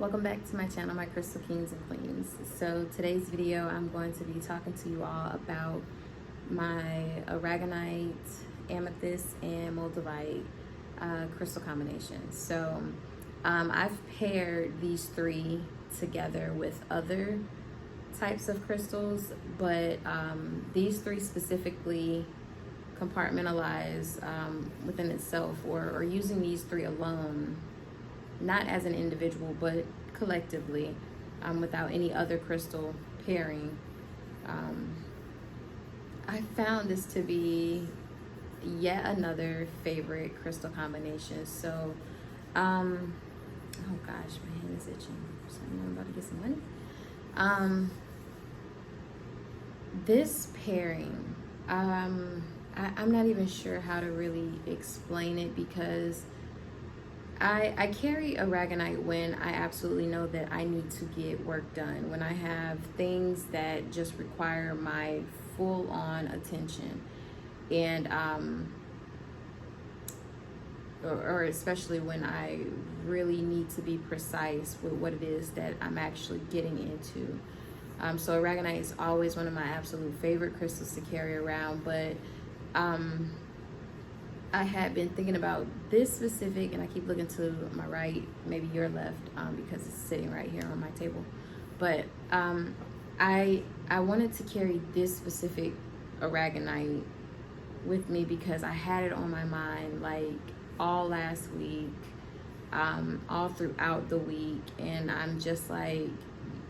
Welcome back to my channel, my Crystal Kings and Queens. So today's video, I'm going to be talking to you all about my Aragonite, Amethyst, and Moldavite crystal combinations. So I've paired these three together with other types of crystals, but these three specifically compartmentalize within itself, or using these three alone, not as an individual but collectively, without any other crystal pairing. I found this to be yet another favorite crystal combination. So oh gosh, my hand is itching, so I'm about to get some money. This pairing, I'm not even sure how to really explain it, because I carry Aragonite when I absolutely know that I need to get work done, when I have things that just require my full-on attention, and or especially when I really need to be precise with what it is that I'm actually getting into. So Aragonite is always one of my absolute favorite crystals to carry around, but I had been thinking about this specific, and I keep looking to my right, maybe your left, because it's sitting right here on my table. But I wanted to carry this specific Aragonite with me because I had it on my mind like all last week, all throughout the week, and I'm just like,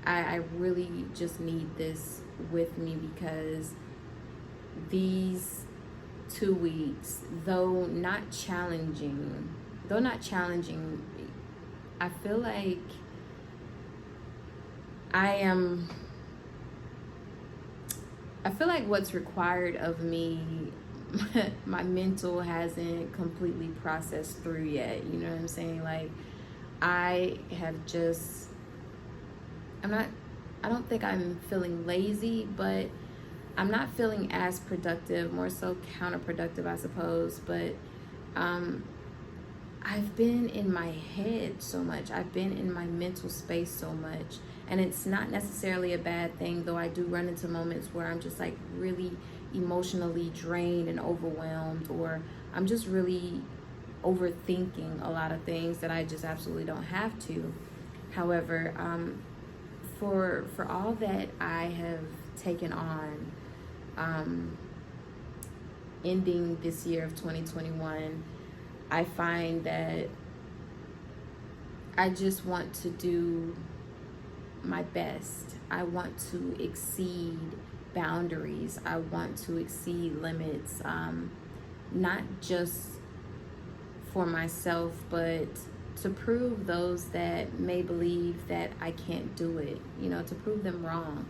I really just need this with me, because these 2 weeks, though not challenging, I feel like what's required of me, my mental hasn't completely processed through yet. You know what I'm saying? Like, I don't think I'm feeling lazy, but I'm not feeling as productive, more so counterproductive, I suppose. But I've been in my head so much. I've been in my mental space so much. And it's not necessarily a bad thing, though I do run into moments where I'm just like really emotionally drained and overwhelmed, or I'm just really overthinking a lot of things that I just absolutely don't have to. However, for all that I have taken on, ending this year of 2021, I find that I just want to do my best. I want to exceed boundaries. I want to exceed limits, not just for myself, but to prove those that may believe that I can't do it, to prove them wrong.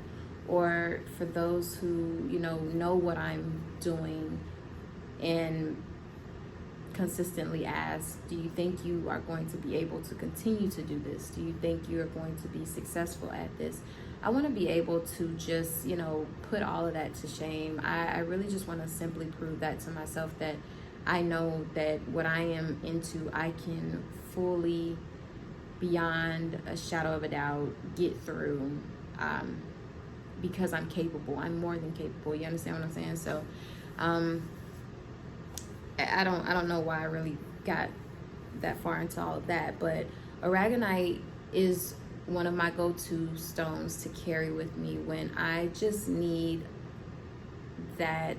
Or for those who, know what I'm doing and consistently ask, do you think you are going to be able to continue to do this? Do you think you are going to be successful at this? I want to be able to just, put all of that to shame. I really just want to simply prove that to myself, that I know that what I am into, I can fully, beyond a shadow of a doubt, get through, because I'm capable. I'm more than capable. You understand what I'm saying? So I don't know why I really got that far into all of that, but Aragonite is one of my go-to stones to carry with me when I just need that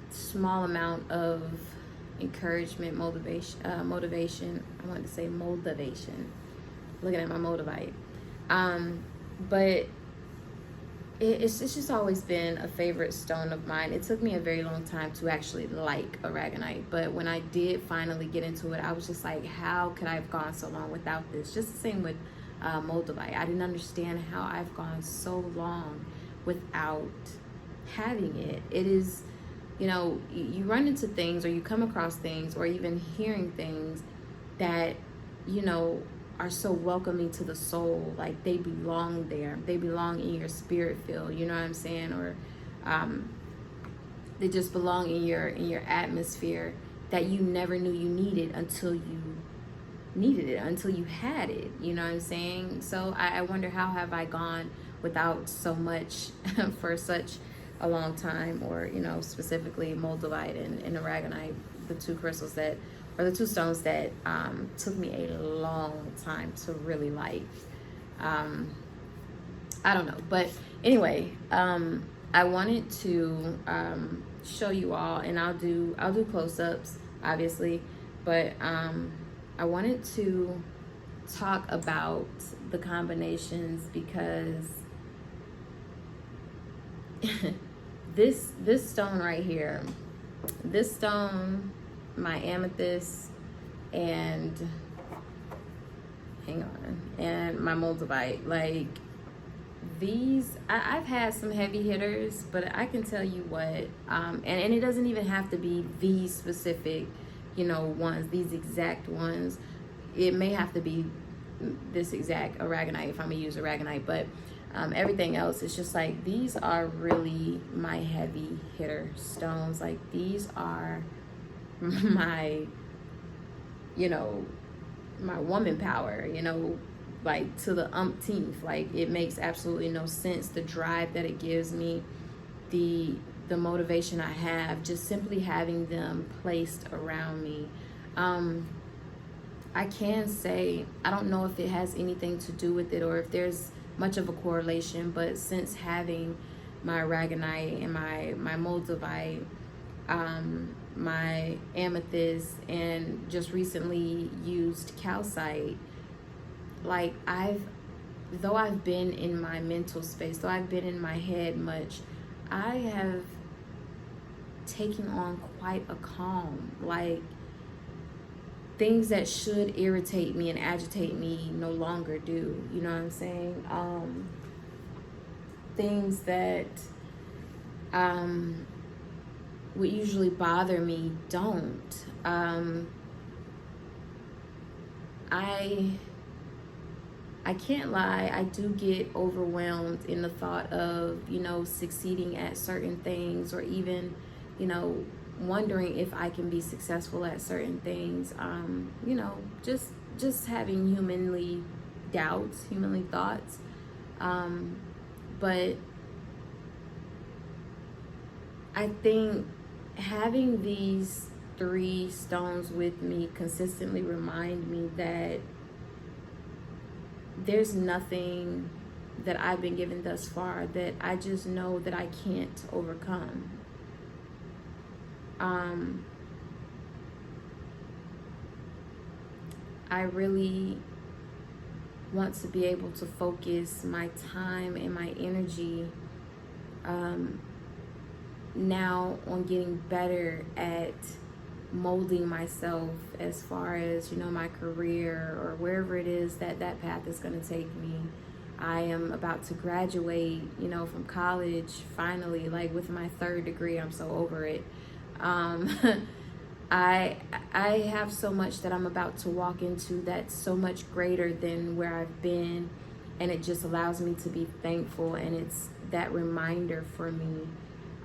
small amount of encouragement, motivation. I wanted to say moldavation. Looking at my Moldavite. But it's just always been a favorite stone of mine. It took me a very long time to actually like Aragonite, but when I did finally get into it, I was just like, how could I have gone so long without this? Just the same with Moldavite. I didn't understand how I've gone so long without having it. It is, you run into things, or you come across things, or even hearing things that, are so welcoming to the soul. Like, they belong there. They belong in your spirit field, you know what I'm saying? Or they just belong in your atmosphere, that you never knew you needed until you needed it, until you had it. You know what I'm saying? So I wonder, how have I gone without so much for such a long time, or, you know, specifically Moldavite and Aragonite, the two crystals that, or the two stones that took me a long time to really like. I don't know, but anyway, I wanted to show you all, and I'll do close-ups, obviously, but I wanted to talk about the combinations, because this stone right here, this stone, my amethyst, and hang on, and my Moldavite, like, these, I've had some heavy hitters, but I can tell you what, and it doesn't even have to be these specific, you know, ones, these exact ones. It may have to be this exact Aragonite if I'm gonna use Aragonite, but everything else, it's just like, these are really my heavy hitter stones. Like, these are my, you know, my woman power, you know, like, to the umpteenth. Like, it makes absolutely no sense, the drive that it gives me, the motivation I have, just simply having them placed around me. I can say, I don't know if it has anything to do with it, or if there's much of a correlation, but since having my Aragonite and my Moldavite, my amethyst, and just recently used calcite, like, though I've been in my mental space, though I've been in my head much, I have taken on quite a calm. Like, things that should irritate me and agitate me no longer do. You know what I'm saying? Things that would usually bother me don't. I can't lie, I do get overwhelmed in the thought of, you know, succeeding at certain things, or even, you know, wondering if I can be successful at certain things. You know, just having humanly doubts, humanly thoughts. But I think having these 3 stones with me consistently remind me that there's nothing that I've been given thus far that I just know that I can't overcome. I really want to be able to focus my time and my energy now on getting better at molding myself, as far as, you know, my career, or wherever it is that path is going to take me. I am about to graduate, you know, from college, finally, like, with my 3rd degree. I'm so over it. I have so much that I'm about to walk into that's so much greater than where I've been, and it just allows me to be thankful, and it's that reminder for me.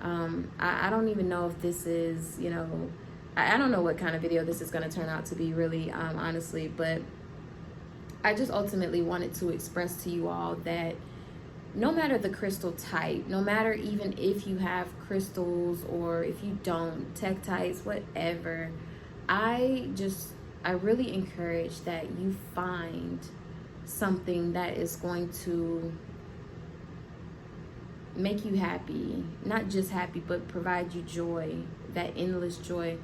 I don't even know if this is, you know, I don't know what kind of video this is going to turn out to be, really, honestly, but I just ultimately wanted to express to you all that no matter the crystal type, no matter even if you have crystals or if you don't, tektites, whatever, I really encourage that you find something that is going to make you happy, not just happy, but provide you joy, that endless joy.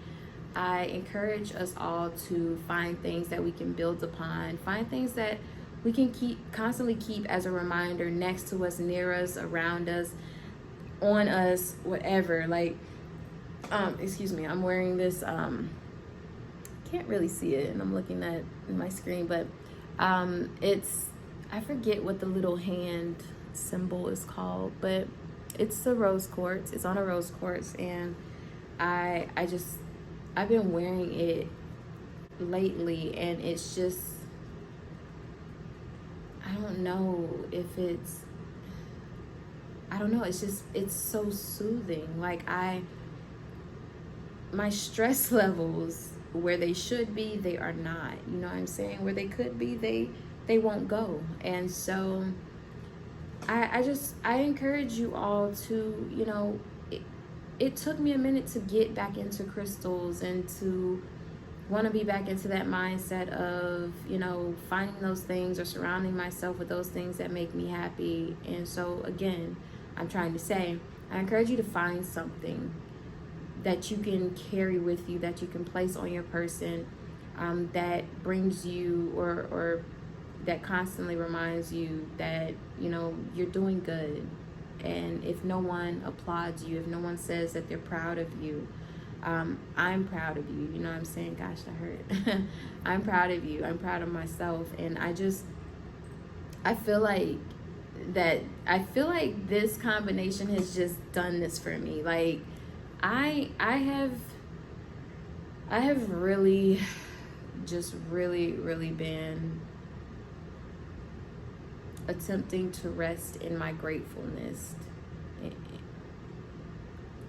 I encourage us all to find things that we can build upon, find things that we can constantly keep as a reminder, next to us, near us, around us, on us, whatever. Like, excuse me, I'm wearing this, can't really see it, and I'm looking at my screen, but it's, I forget what the little hand symbol is called, but it's the rose quartz. It's on a rose quartz, and I've been wearing it lately, and it's just, I don't know, it's just, it's so soothing. Like, my stress levels where they should be, they are not. You know what I'm saying? Where they could be, they won't go. And so I encourage you all to, you know, it took me a minute to get back into crystals and to want to be back into that mindset of, you know, finding those things or surrounding myself with those things that make me happy. And so again, I'm trying to say, I encourage you to find something that you can carry with you, that you can place on your person, that brings you or that constantly reminds you that, you know, you're doing good. And if no one applauds you, if no one says that they're proud of you, I'm proud of you. You know what I'm saying? Gosh, that hurt. I'm proud of you. I'm proud of myself. And I feel like this combination has just done this for me. Like I have really just really been attempting to rest in my gratefulness.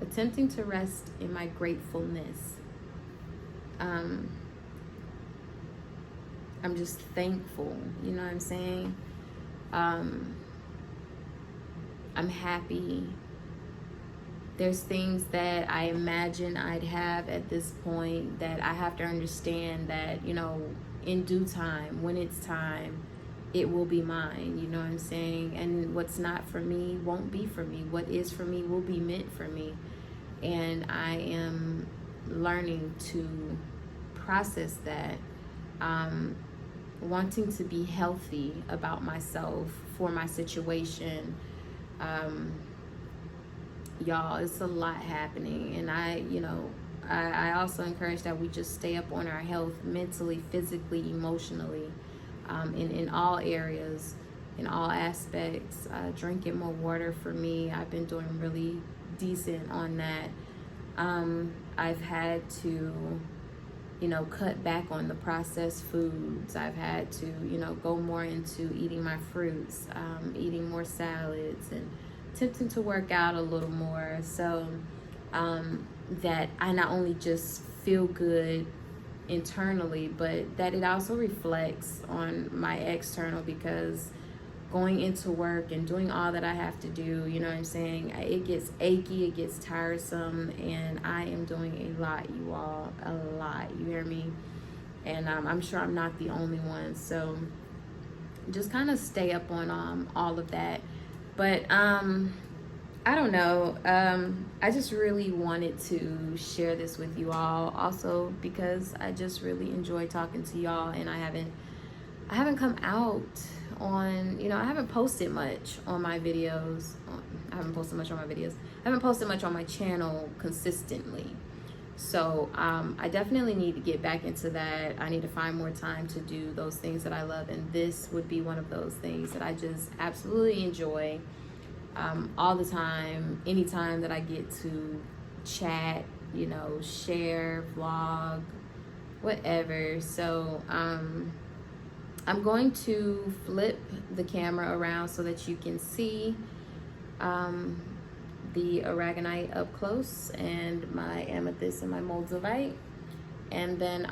Attempting to rest in my gratefulness. I'm just thankful. You know what I'm saying? I'm happy. There's things that I imagine I'd have at this point that I have to understand that, you know, in due time, when it's time, it will be mine. You know what I'm saying? And what's not for me won't be for me. What is for me will be meant for me. And I am learning to process that. Wanting to be healthy about myself for my situation. Y'all, it's a lot happening. And I also encourage that we just stay up on our health mentally, physically, emotionally, in all areas, in all aspects. Drinking more water for me. I've been doing really decent on that. I've had to, you know, cut back on the processed foods. I've had to, you know, go more into eating my fruits, eating more salads, and attempting to work out a little more, so that I not only just feel good internally, but that it also reflects on my external, because going into work and doing all that I have to do, you know what I'm saying, it gets achy, it gets tiresome, and I am doing a lot, you all, a lot, you hear me? And I'm sure I'm not the only one, so just kind of stay up on all of that. But I don't know, I just really wanted to share this with you all, also because I just really enjoy talking to y'all, and I haven't come out on, you know, I haven't posted much on my videos. I haven't posted much on my channel consistently. So I definitely need to get back into that. I need to find more time to do those things that I love, and this would be one of those things that I just absolutely enjoy, all the time, anytime that I get to chat, you know, share, vlog, whatever. So I'm going to flip the camera around so that you can see the Aragonite up close, and my Amethyst and my Moldavite. And then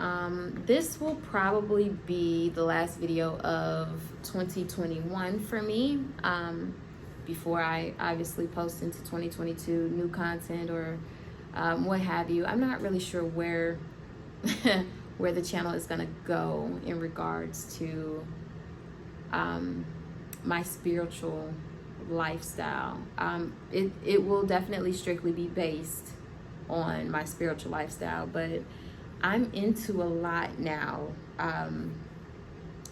this will probably be the last video of 2021 for me, before I obviously post into 2022 new content or what have you. I'm not really sure where where the channel is gonna go in regards to my spiritual lifestyle. It will definitely strictly be based on my spiritual lifestyle, but I'm into a lot now, and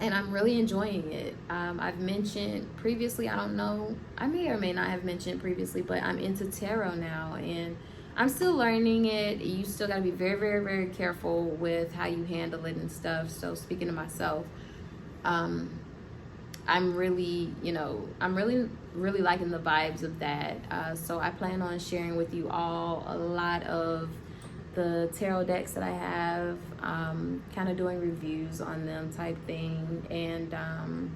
I'm really enjoying it. I've mentioned previously, I don't know, I may or may not have mentioned previously, but I'm into tarot now, and I'm still learning it. You still gotta be very careful with how you handle it and stuff. So speaking to myself, I'm really, you know, I'm really liking the vibes of that. So I plan on sharing with you all a lot of the tarot decks that I have, kind of doing reviews on them type thing, and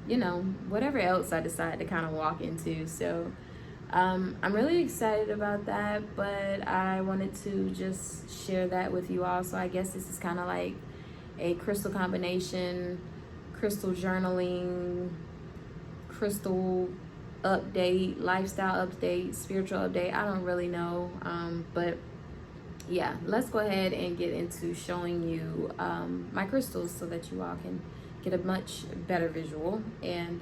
you know, whatever else I decide to kind of walk into. So I'm really excited about that, but I wanted to just share that with you all. So I guess this is kind of like a crystal combination, crystal journaling, crystal update, lifestyle update, spiritual update. I don't really know, but yeah, let's go ahead and get into showing you my crystals so that you all can get a much better visual, and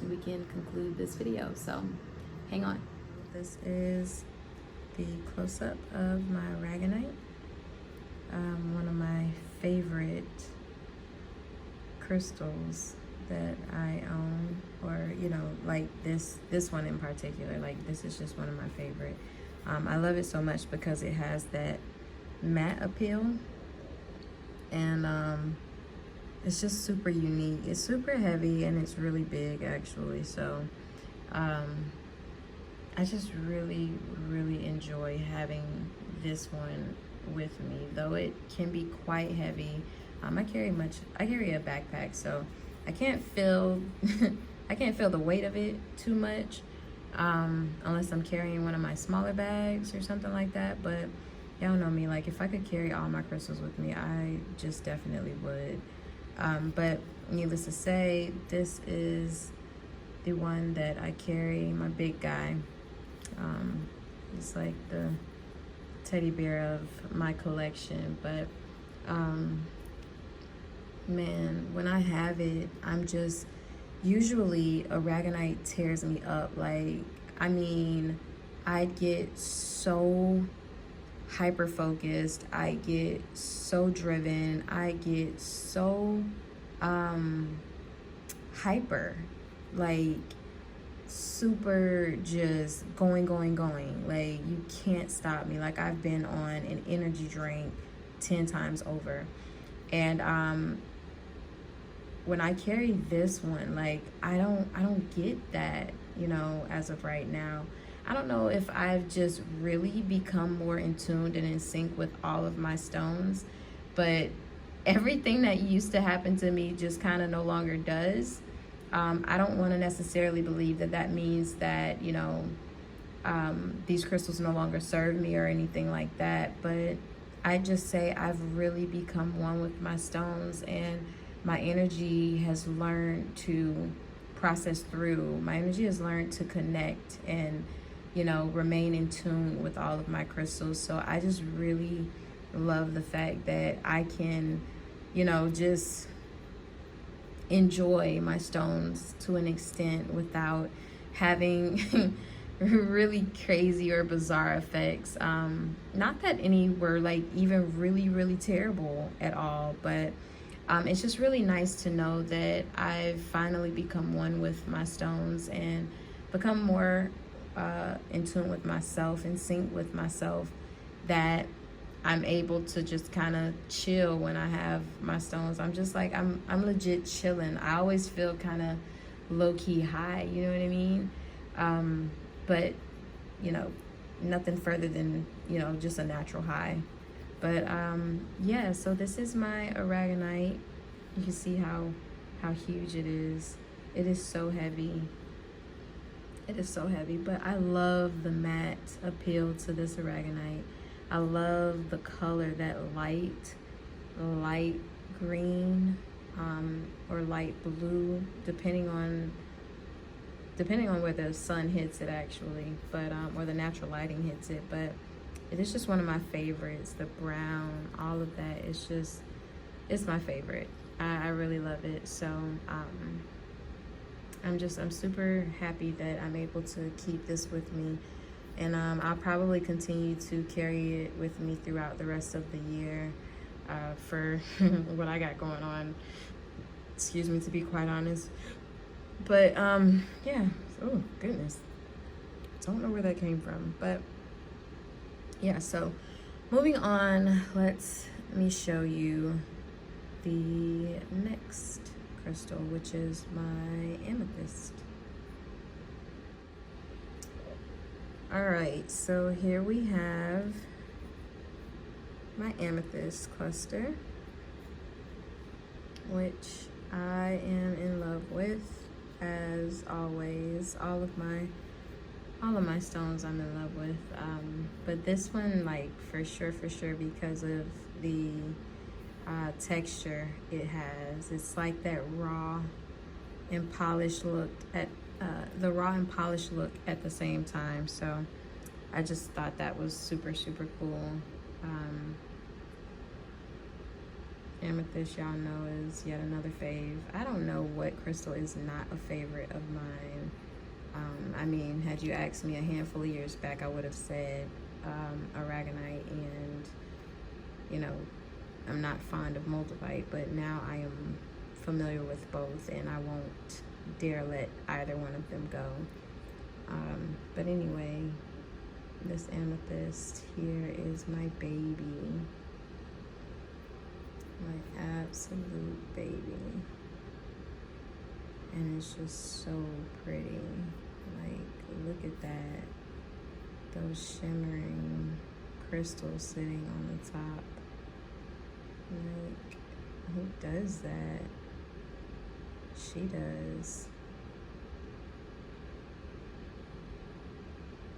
we can conclude this video. So hang on. This is the close-up of my Aragonite, one of my favorite crystals that I own, or you know, like this one in particular. Like, this is just one of my favorite. I love it so much because it has that matte appeal, and it's just super unique. It's super heavy and it's really big actually. So I just really enjoy having this one with me, though it can be quite heavy. I carry a backpack, so I can't feel I can't feel the weight of it too much, unless I'm carrying one of my smaller bags or something like that. But y'all know me, like if I could carry all my crystals with me, I just definitely would. But needless to say, this is the one that I carry, my big guy. It's like the teddy bear of my collection. But man, when I have it, I'm just, usually Aragonite tears me up. Like, I mean, I get so hyper focused, I get so driven, I get so hyper, like super just going. Like, you can't stop me. Like, I've been on an energy drink 10 times over. And when I carry this one, like, I don't get that, you know, as of right now. I don't know if I've just really become more in tune and in sync with all of my stones, but everything that used to happen to me just kind of no longer does. I don't want to necessarily believe that that means that, you know, these crystals no longer serve me or anything like that, but I just say I've really become one with my stones, and my energy has learned to process through. My energy has learned to connect and, you know, remain in tune with all of my crystals. So I just really love the fact that I can, you know, just enjoy my stones to an extent without having really crazy or bizarre effects. Not that any were like even really terrible at all, but it's just really nice to know that I've finally become one with my stones and become more in tune with myself, in sync with myself, that I'm able to just kind of chill when I have my stones. I'm just like, I'm legit chilling. I always feel kind of low-key high, you know what I mean? But, you know, nothing further than, you know, just a natural high. But yeah, so this is my Aragonite. You can see how huge it is. It is so heavy. It is so heavy, but I love the matte appeal to this Aragonite. I love the color, that light green, or light blue, depending on where the sun hits it actually, but or the natural lighting hits it. But it is just one of my favorites. The brown, all of that, it's my favorite. I really love it. So I'm super happy that I'm able to keep this with me, and I'll probably continue to carry it with me throughout the rest of the year for what I got going on. Excuse me, to be quite honest. But yeah. Oh goodness, don't know where that came from, but yeah. So moving on, let me show you the next crystal, which is my amethyst. All right, so here we have my amethyst cluster, which I am in love with, as always. All of my All of my stones I'm in love with. But this one, like, for sure, because of the texture it has. It's like that raw and polished look at the raw and polished look at the same time. So I just thought that was super cool. Amethyst, y'all know, is yet another fave. I don't know what crystal is not a favorite of mine. I mean, had you asked me a handful of years back, I would have said Aragonite, and you know, I'm not fond of Moldavite, but now I am familiar with both, and I won't dare let either one of them go. But anyway, this amethyst here is my baby. My absolute baby. And it's just so pretty. Like, look at that. Those shimmering crystals sitting on the top. Like, who does that? She does.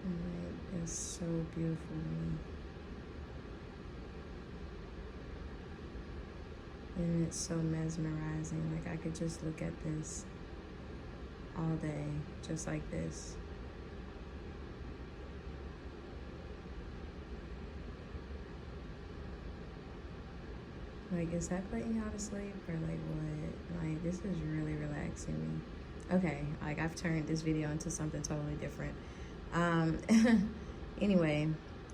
And it's so beautiful. And it's so mesmerizing. Like, I could just look at this all day, just like this. Like, is that putting y'all to sleep, or like what? Like, this is really relaxing me. Okay, like, I've turned this video into something totally different. Anyway,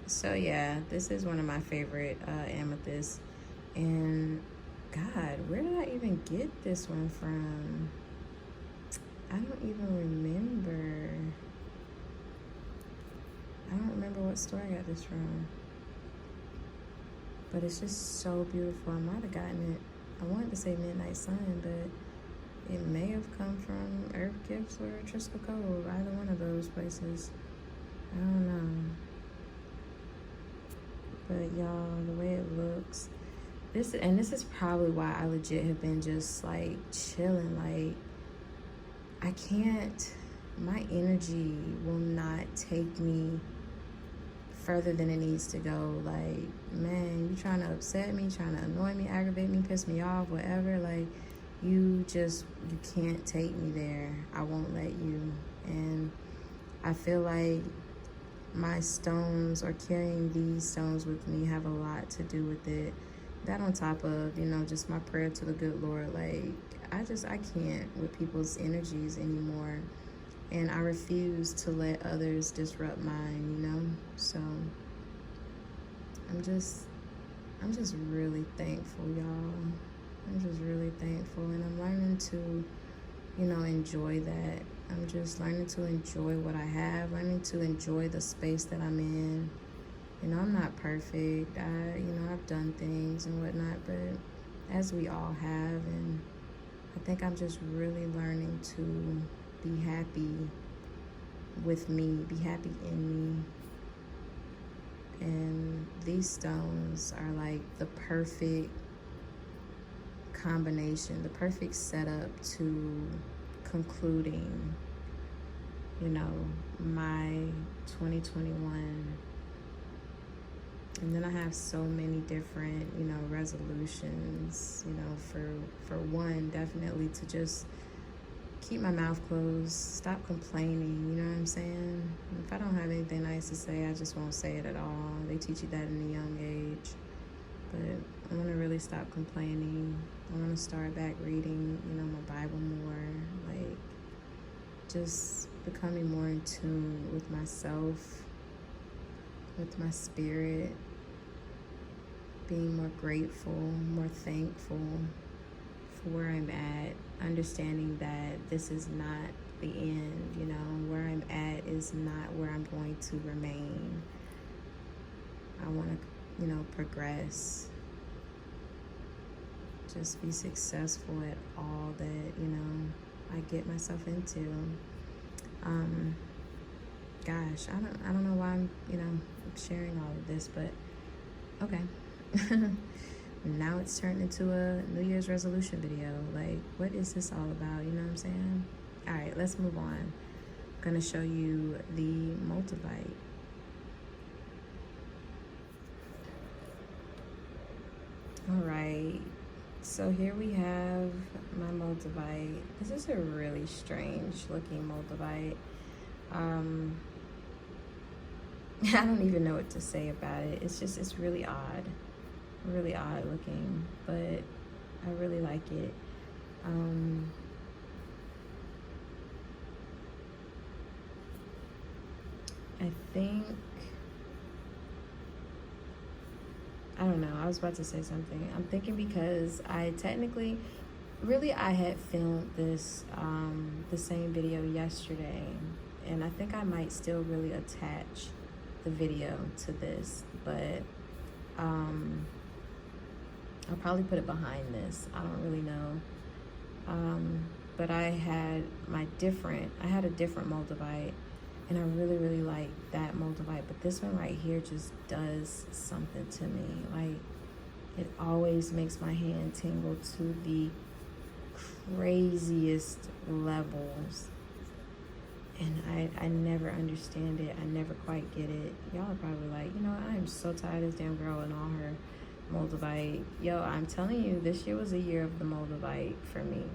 so yeah, this is one of my favorite amethysts. And God, where did I even get this one from? I don't even remember. I don't remember what store I got this from. But it's just so beautiful. I might have gotten it, I wanted to say Midnight Sun, but it may have come from Earth Gifts or Triskel Cove, either one of those places. I don't know. But y'all, the way it looks, this is probably why I legit have been just like chilling. Like, I can't, my energy will not take me further than it needs to go. Like, man, you trying to upset me, trying to annoy me, aggravate me, piss me off, whatever, like, you can't take me there. I won't let you. And I feel like my stones, or carrying these stones with me, have a lot to do with it. That on top of, you know, just my prayer to the good Lord. Like, I can't with people's energies anymore. And I refuse to let others disrupt mine, you know? So I'm just really thankful, y'all. I'm just really thankful, and I'm learning to, you know, enjoy that. I'm just learning to enjoy what I have, learning to enjoy the space that I'm in. You know, I'm not perfect. I've done things and whatnot, but as we all have, and I think I'm just really learning to be happy with me, be happy in me. And these stones are like the perfect combination, the perfect setup to concluding, you know, my 2021. And then I have so many different, you know, resolutions, you know, for one, definitely to just keep my mouth closed, stop complaining, you know what I'm saying? If I don't have anything nice to say, I just won't say it at all. They teach you that in a young age. But I want to really stop complaining. I want to start back reading, you know, my Bible more, like just becoming more in tune with myself, with my spirit, being more grateful, more thankful for where I'm at, understanding that this is not the end, you know, where I'm at is not where I'm going to remain. I want to, you know, progress, just be successful at all that, you know, I get myself into. Gosh, I don't know why I'm, you know, sharing all of this, but okay. Now it's turned into a New Year's resolution video. Like, what is this all about? You know what I'm saying? All right, let's move on. gonna show you the Moldavite. All right, so here we have my Moldavite. This is a really strange looking Moldavite. I don't even know what to say about it. It's really odd looking, but I really like it. I think, I don't know, I was about to say something. I'm thinking because I had filmed this, the same video yesterday, and I think I might still really attach the video to this, but I'll probably put it behind this. I don't really know. But I had a different Moldavite, and I really like that Moldavite, but this one right here just does something to me. Like, it always makes my hand tingle to the craziest levels, and I never understand it. I never quite get it. Y'all are probably like, you know, I am so tired of this damn girl and all her Moldavite. Yo, I'm telling you, this year was a year of the Moldavite for me.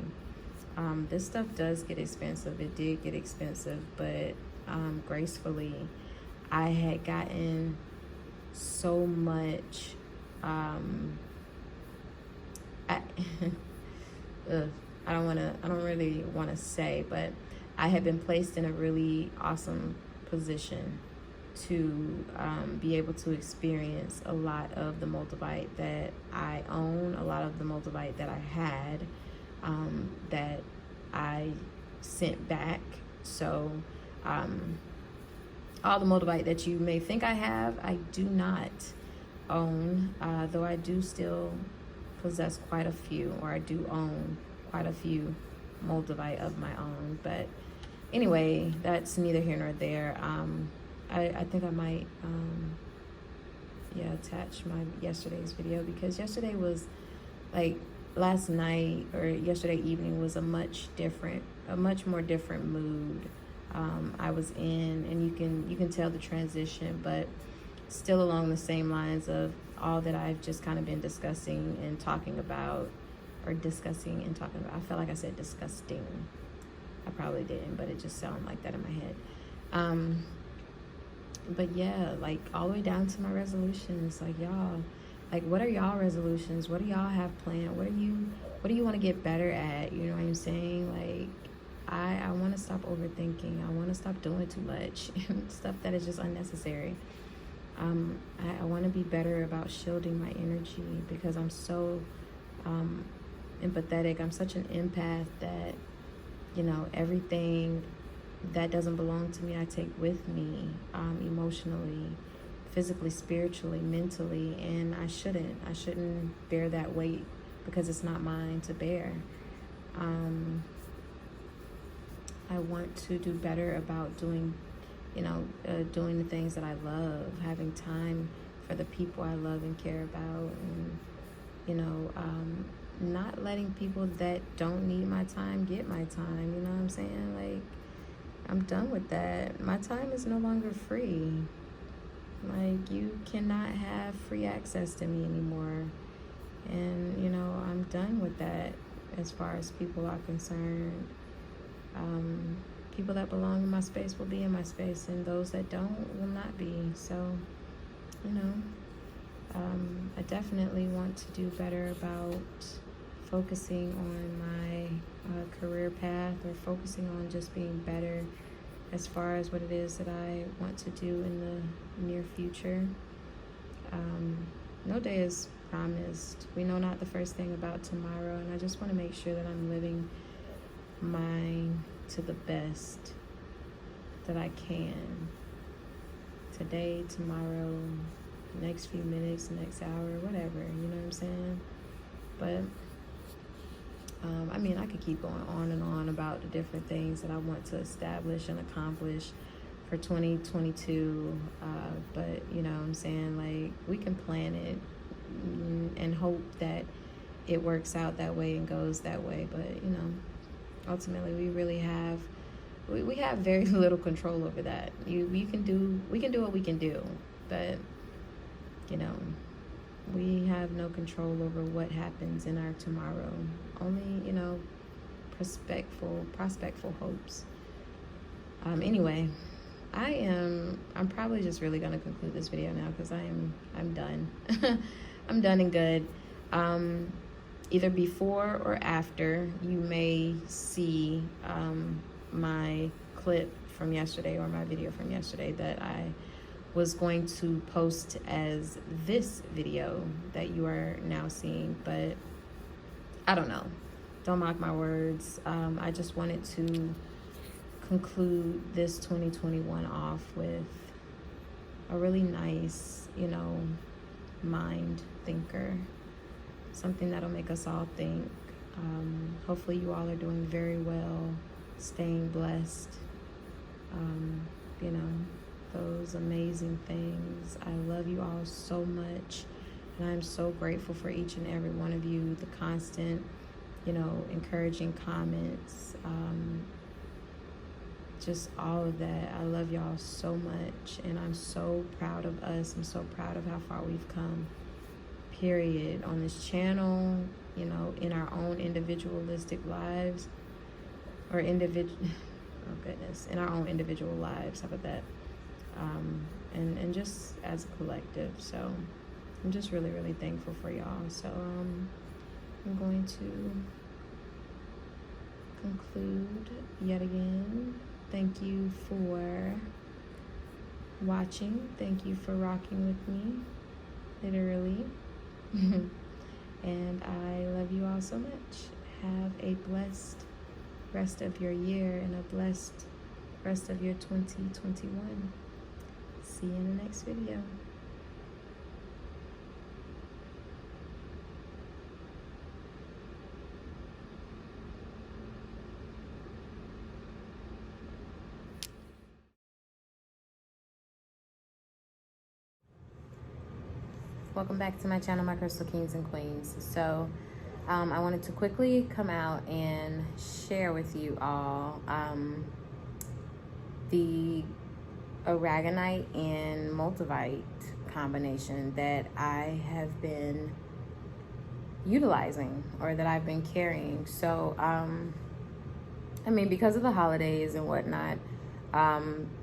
This stuff does get expensive. It did get expensive, but gracefully, I had gotten so much. I don't really want to say, but I had been placed in a really awesome position to be able to experience a lot of the Moldavite that I own, a lot of the Moldavite that I had, that I sent back. So all the Moldavite that you may think I have, I do not own, though I do still possess quite a few, or I do own quite a few Moldavite of my own. But anyway, that's neither here nor there. I think I might attach my yesterday's video, because yesterday was like, last night or yesterday evening was a much more different mood I was in, and you can tell the transition, but still along the same lines of all that I've just kind of been discussing and talking about, I felt like I said disgusting. I probably didn't, but it just sounded like that in my head. But yeah, like all the way down to my resolutions. Like, y'all, like, what are y'all resolutions? What do y'all have planned? What do you want to get better at? You know what I'm saying? Like, I want to stop overthinking. I want to stop doing too much stuff that is just unnecessary. I want to be better about shielding my energy, because I'm so empathetic. I'm such an empath that, you know, everything that doesn't belong to me, I take with me, emotionally, physically, spiritually, mentally, and I shouldn't bear that weight, because it's not mine to bear. I want to do better about doing the things that I love, having time for the people I love and care about, and not letting people that don't need my time get my time. You know what I'm saying? Like, I'm done with that. My time is no longer free. Like, you cannot have free access to me anymore. And, you know, I'm done with that as far as people are concerned. People that belong in my space will be in my space, and those that don't will not be. So, you know, I definitely want to do better about focusing on my career path, or focusing on just being better as far as what it is that I want to do in the near future. No day is promised. We know not the first thing about tomorrow, and I just want to make sure that I'm living mine to the best that I can. Today, tomorrow, next few minutes, next hour, whatever, you know what I'm saying? But I mean, I could keep going on and on about the different things that I want to establish and accomplish for 2022, but you know what I'm saying, like, we can plan it and hope that it works out that way and goes that way, but you know, ultimately we really have we have very little control over that. We can do what we can do, but you know, we have no control over what happens in our tomorrow. Only, you know, prospectful hopes. Anyway, I'm probably just really gonna conclude this video now because I'm done. I'm done and good. Either before or after, you may see my clip from yesterday or my video from yesterday that I was going to post as this video that you are now seeing, but I don't know. Don't mock my words. I just wanted to conclude this 2021 off with a really nice, you know, mind thinker. Something that'll make us all think. Hopefully you all are doing very well, staying blessed. You know, those amazing things. I love you all so much, and I'm so grateful for each and every one of you, the constant, you know, encouraging comments, just all of that. I love y'all so much, and I'm so proud of us. I'm so proud of how far we've come, period, on this channel, you know, in our own individualistic lives, or oh goodness, in our own individual lives. How about that? And just as a collective. So I'm just really, really thankful for y'all. So I'm going to conclude yet again. Thank you for watching. Thank you for rocking with me, literally. And I love you all so much. Have a blessed rest of your year and a blessed rest of your 2021. See you in the next video. Welcome back to my channel, my crystal kings and queens. So I wanted to quickly come out and share with you all the Aragonite and Moldavite combination that I have been utilizing, or that I've been carrying. So I mean, because of the holidays and whatnot,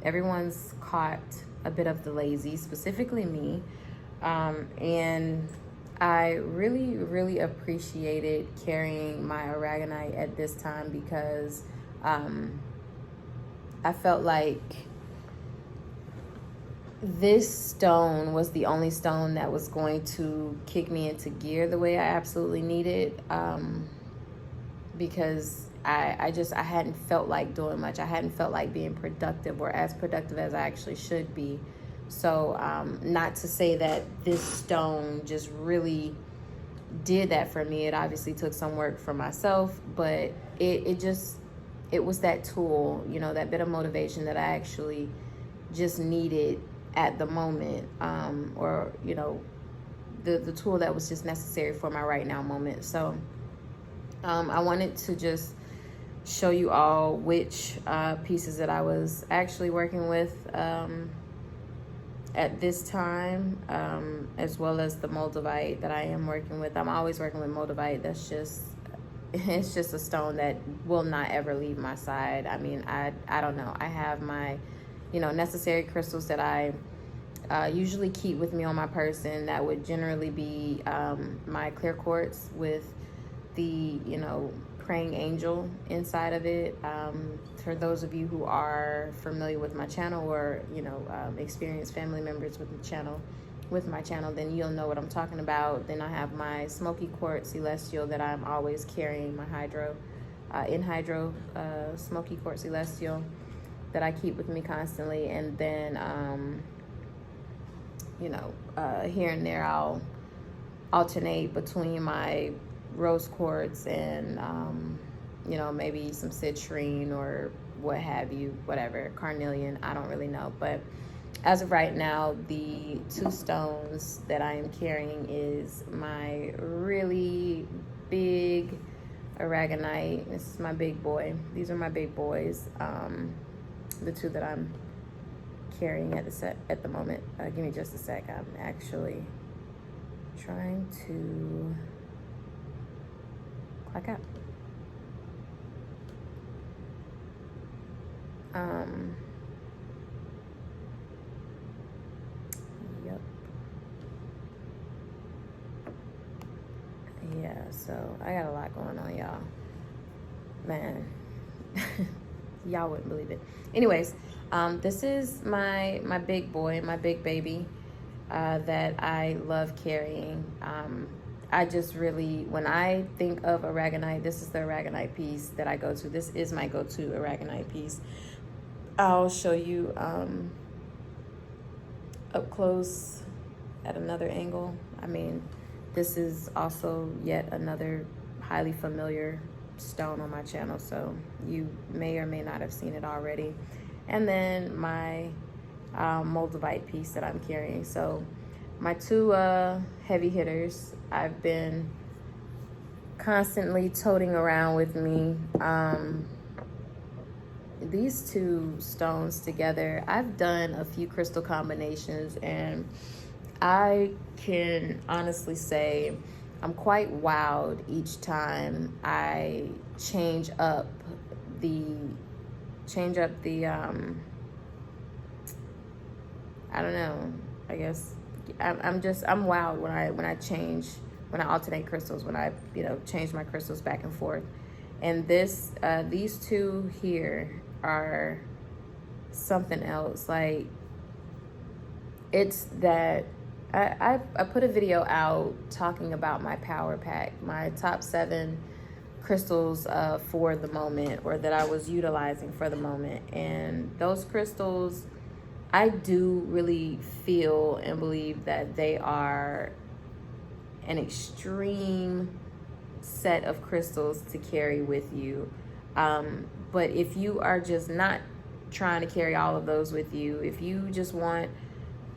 everyone's caught a bit of the lazy, specifically me. And I really, really appreciated carrying my Aragonite at this time because I felt like this stone was the only stone that was going to kick me into gear the way I absolutely needed, because I hadn't felt like doing much. I hadn't felt like being productive, or as productive as I actually should be. So not to say that this stone just really did that for me. It obviously took some work for myself, but it was that tool, you know, that bit of motivation that I actually just needed at the moment, or, you know, the tool that was just necessary for my right now moment. So I wanted to just show you all which pieces that I was actually working with at this time, as well as the Moldavite that I am working with. I'm always working with Moldavite. That's just, it's just a stone that will not ever leave my side. I mean, I don't know. I have my, you know, necessary crystals that I usually keep with me on my person. That would generally be my clear quartz with the, you know, praying angel inside of it. For those of you who are familiar with my channel, or, you know, experienced family members with my channel, then you'll know what I'm talking about. Then I have my smoky quartz celestial that I'm always carrying, my hydro smoky quartz celestial that I keep with me constantly. And then you know, here and there I'll alternate between my rose quartz and you know, maybe some citrine or what have you, whatever, carnelian, I don't really know. But as of right now, the two stones that I am carrying is my really big Aragonite. This is my big boy. These are my big boys. The two that I'm carrying at the moment. Give me just a sec. I'm actually trying to clock out. Yep. Yeah, so I got a lot going on, y'all. Man, y'all wouldn't believe it. Anyways, this is my big boy, my big baby, that I love carrying. I just really, when I think of Aragonite, this is the Aragonite piece that I go to. This is my go-to Aragonite piece. I'll show you up close at another angle. I mean, this is also yet another highly familiar stone on my channel, so you may or may not have seen it already. And then my Moldavite piece that I'm carrying. So my two heavy hitters I've been constantly toting around with me. These two stones together, I've done a few crystal combinations, and I can honestly say I'm quite wowed each time I change up the I don't know, I guess I'm wowed when I alternate crystals, when I change my crystals back and forth. And these two here are something else. Like, it's that I put a video out talking about my power pack, my top 7 crystals for the moment, or that I was utilizing for the moment. And those crystals, I do really feel and believe that they are an extreme set of crystals to carry with you. But if you are just not trying to carry all of those with you, if you just want,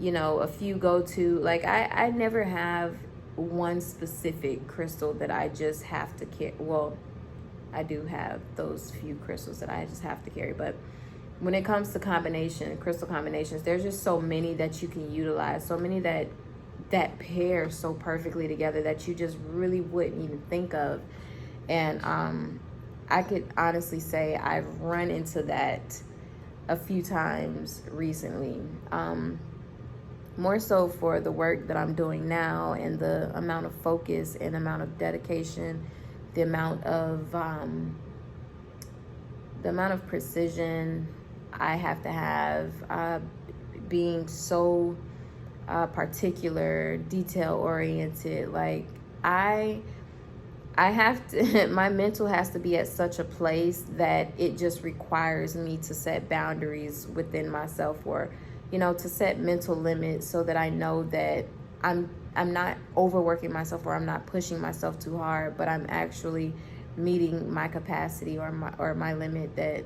a few go-to, like I never have one specific crystal that I just have to carry. Well, I do have those few crystals that I just have to carry, but when it comes to crystal combinations, there's just so many that you can utilize, so many that pair so perfectly together that you just really wouldn't even think of. And I could honestly say I've run into that a few times recently. More so for the work that I'm doing now, and the amount of focus and amount of dedication, the amount of precision I have to have, being so particular, detail oriented. Like I have to, my mental has to be at such a place that it just requires me to set boundaries within myself, or to set mental limits, so that I know that I'm not overworking myself, or I'm not pushing myself too hard, but I'm actually meeting my capacity, or my limit that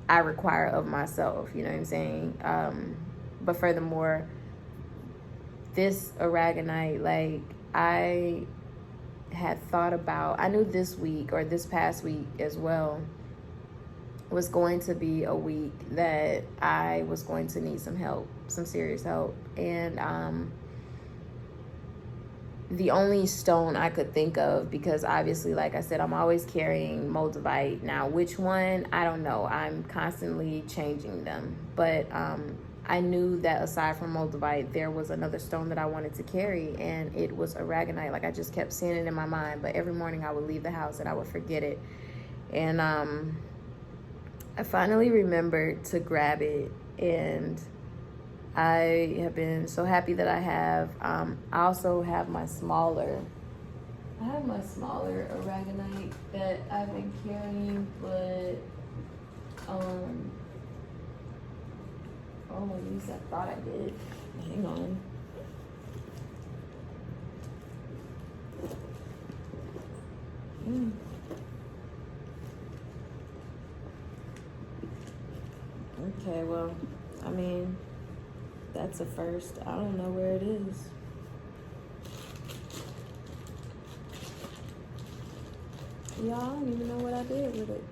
I require of myself. You know what I'm saying? But furthermore, this Aragonite, like, I had thought about, I knew this week, or this past week as well, was going to be a week that I was going to need some help, some serious help. And the only stone I could think of, because obviously, like I said, I'm always carrying Moldavite. Now, which one, I don't know. I'm constantly changing them. But I knew that aside from Moldavite, there was another stone that I wanted to carry, and it was Aragonite. Like, I just kept seeing it in my mind, but every morning I would leave the house and I would forget it. And I finally remembered to grab it, and I have been so happy that I have. I also have my smaller Aragonite that I've been carrying, but oh, at least I thought I did. Hang on. Okay, well, I mean, that's a first. I don't know where it is. Y'all, I don't even know what I did with it.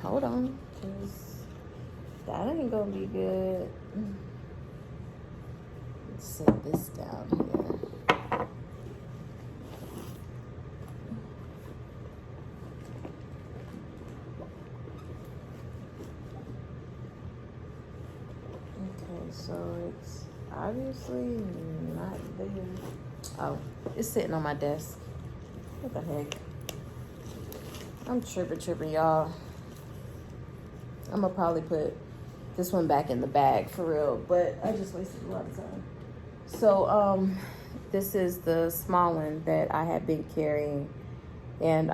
Hold on, cause that ain't gonna be good. Let's set this down here. Okay, so it's obviously not there. Oh, it's sitting on my desk. What the heck? I'm tripping, y'all. I'm gonna probably put this one back in the bag for real, but I just wasted a lot of time. So, this is the small one that I have been carrying, and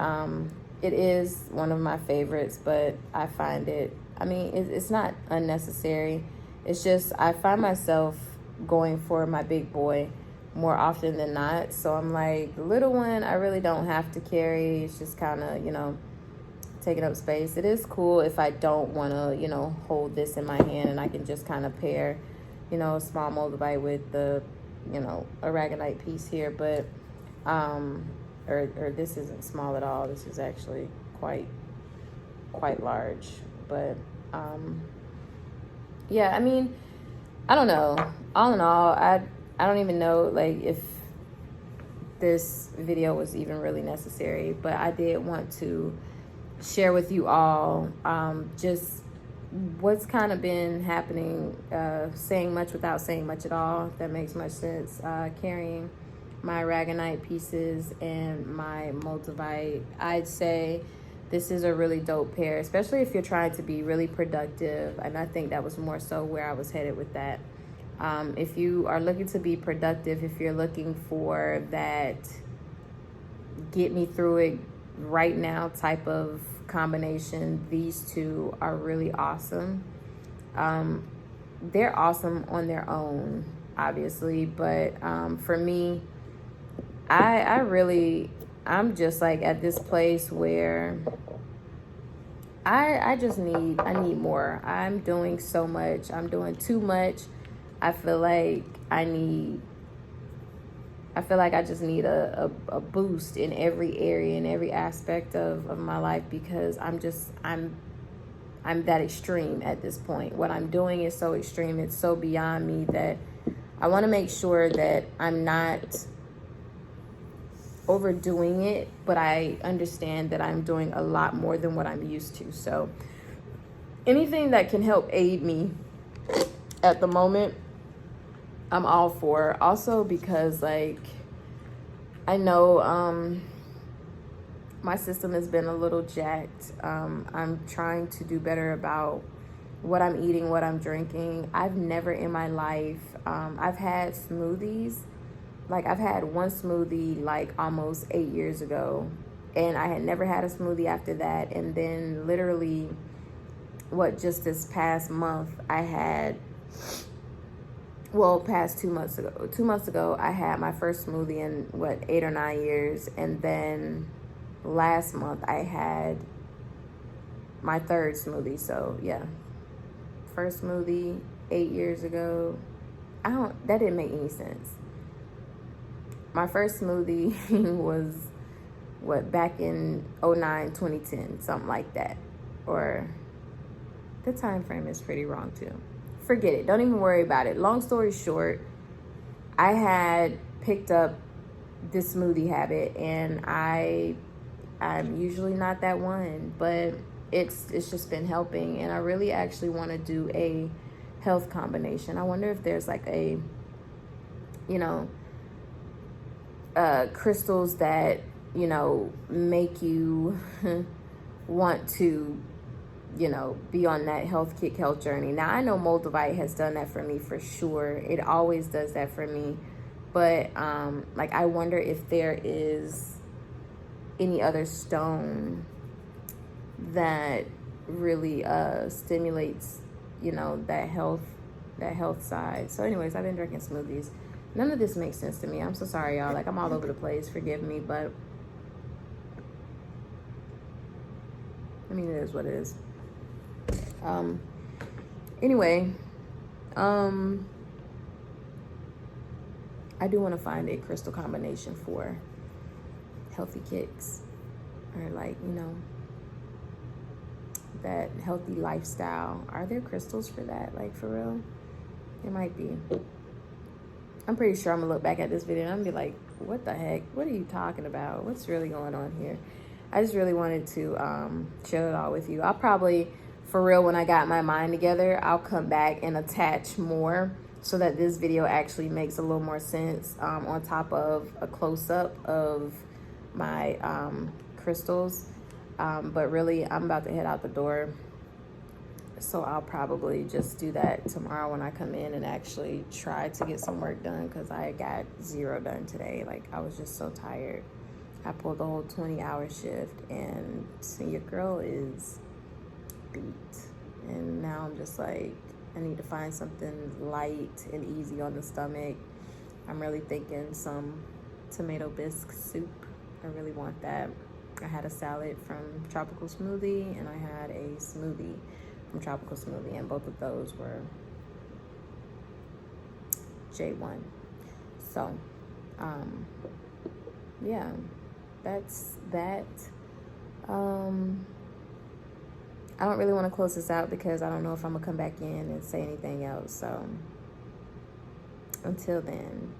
it is one of my favorites, but I find it, I mean, it's not unnecessary. It's just I find myself going for my big boy more often than not. So I'm like, the little one, I really don't have to carry. It's just kind of, taking up space. It is cool if I don't want to, hold this in my hand and I can just kind of pair, a small Moldavite with the, Aragonite piece here. But, or this isn't small at all. This is actually quite large. But, yeah, I mean, I don't know. All in all, I don't even know, like, if this video was even really necessary. But I did want to share with you all just what's kind of been happening, saying much without saying much at all, if that makes much sense. Carrying my Aragonite pieces and my Moldavite. I'd say this is a really dope pair, especially if you're trying to be really productive, and I think that was more so where I was headed with that. If you are looking to be productive, if you're looking for that get me through it right now type of combination, these two are really awesome. They're awesome on their own, obviously, but for me, I'm just like at this place where I need more. I'm doing so much. I'm doing too much. I feel like I just need a boost in every area, in every aspect of my life, because I'm that extreme at this point. What I'm doing is so extreme. It's so beyond me that I want to make sure that I'm not overdoing it, but I understand that I'm doing a lot more than what I'm used to. So anything that can help aid me at the moment, I'm all for. Also because, like, I know my system has been a little jacked. I'm trying to do better about what I'm eating, what I'm drinking. I've never in my life, I've had smoothies. Like, I've had one smoothie like almost 8 years ago, and I had never had a smoothie after that. And then literally, just this past month, past 2 months ago. 2 months ago, I had my first smoothie in 8 or 9 years, and then last month I had my third smoothie. So yeah, first smoothie 8 years ago. That didn't make any sense. My first smoothie was back in 2009, 2010, something like that. Or the time frame is pretty wrong too. Forget it. Don't even worry about it. Long story short, I had picked up this smoothie habit, and I'm usually not that one, but it's just been helping, and I really actually want to do a health combination. I wonder if there's like a, crystals that, make you want to, be on that health kick, health journey. Now, I know Moldavite has done that for me for sure. It always does that for me. But, I wonder if there is any other stone that really stimulates, that health side. So anyways, I've been drinking smoothies. None of this makes sense to me. I'm so sorry, y'all. Like, I'm all over the place. Forgive me, but I mean, it is what it is. Anyway, I do want to find a crystal combination for healthy kicks. or like, you know, that healthy lifestyle. Are there crystals for that? Like, for real? It might be. I'm pretty sure I'm gonna look back at this video and I'm gonna be like, what the heck? What are you talking about? What's really going on here? I just really wanted to share it all with you. I'll probably, for real, when I got my mind together, I'll come back and attach more so that this video actually makes a little more sense, on top of a close-up of my crystals. But really, I'm about to head out the door, so I'll probably just do that tomorrow when I come in and actually try to get some work done, because I got 0 done today. Like, I was just so tired. I pulled the whole 20-hour shift, and your girl is beat. And now I'm just like, I need to find something light and easy on the stomach. I'm really thinking some tomato bisque soup. I really want that. I had a salad from Tropical Smoothie, and I had a smoothie from Tropical Smoothie, and both of those were J1. So, yeah, that's that. I don't really want to close this out because I don't know if I'm gonna come back in and say anything else. So, until then.